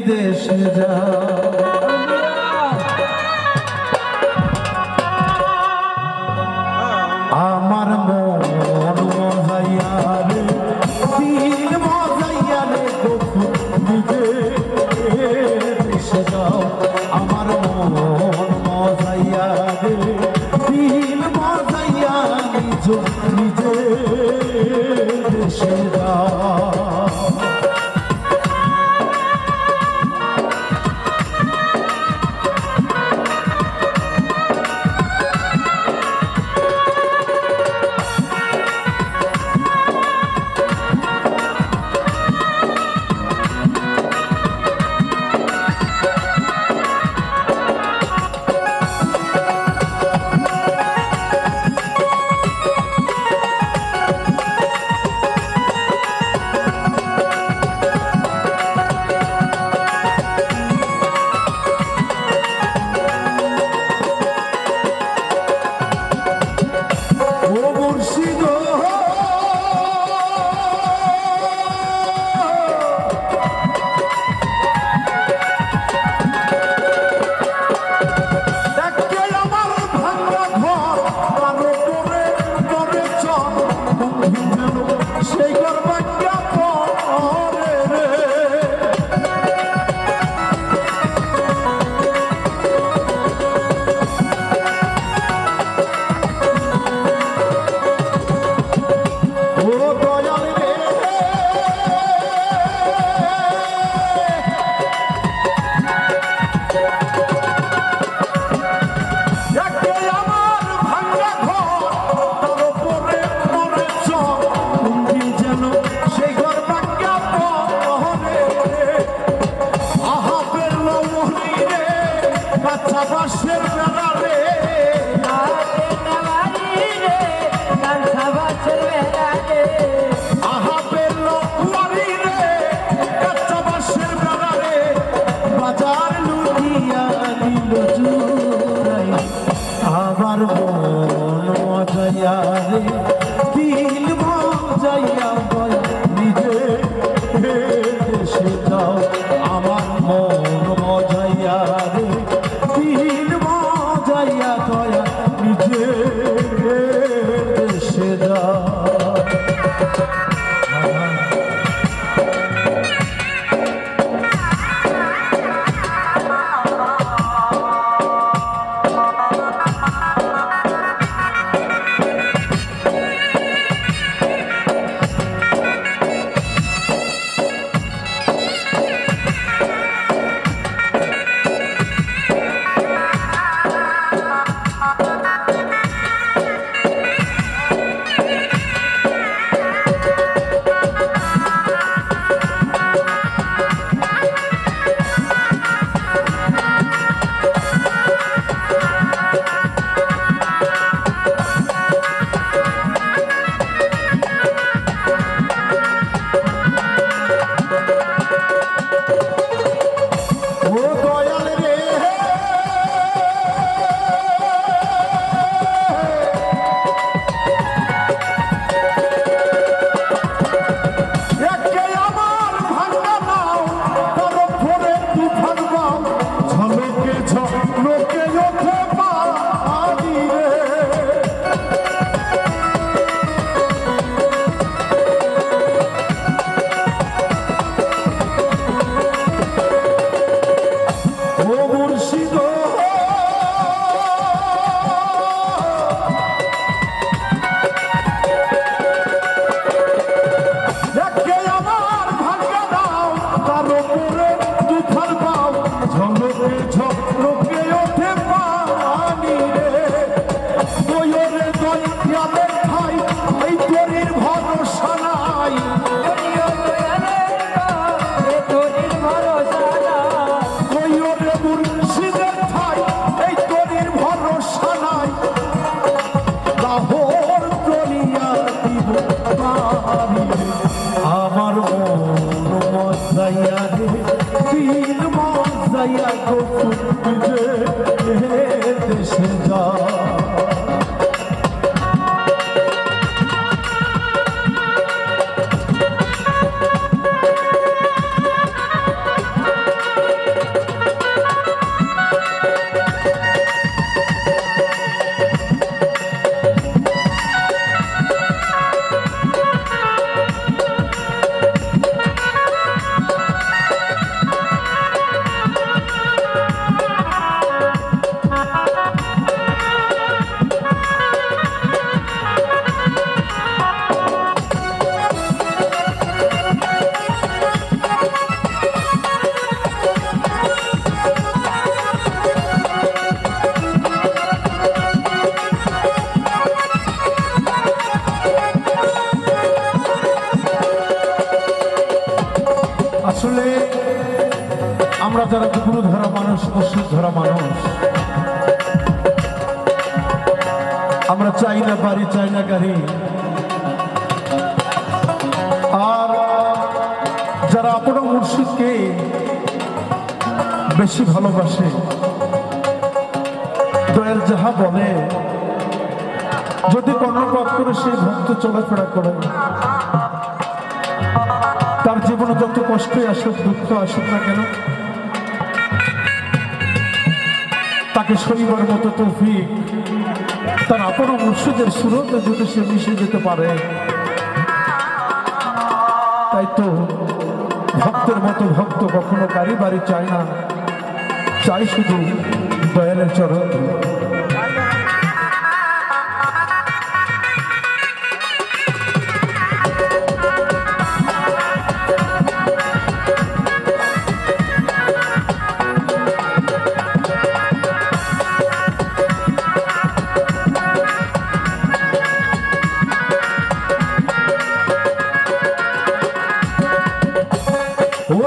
দেশে যা আমার মন মজাইয়া রে দিল মজাইয়া রে নিজে দেশে যাও আমার মন মজাইয়া রে দিল মজাইয়া নিজে দেশে যাও আমার মন মজাইয়া রে দিল মজাইয়া নিজে দেশে যাও আমার মন মজাইয়া রে দিল মজাইয়া দয়া নিজে দেশে যাও আমার মন মজাইয়া রে দিল মজাইয়া গো দেশে যা আসলে আমরা যারা গুরু ধরা মানুষ, মুর্শিদ ধরা মানুষ, আমরা চাই না বাড়ি, চাই না গাড়ি। আর যারা আপনার মুর্শিদকে বেশি ভালোবাসে, দয়াল যাহা বলে, যদি কর্ণপাত করে সেই ভক্ত চলাফেরা করে, তার জীবনে যত কষ্টই আসুক, দুঃখ আসুক না কেন, তাকে শনিবার মতো তৌফিক তার আপন মুর্শিদের সুরতে যদি সে মিশে যেতে পারে, তাই তো ভক্তের মতো ভক্ত কখনো গাড়ি বাড়ি চায় না, চাই শুধু দয়ালের চরণ। ও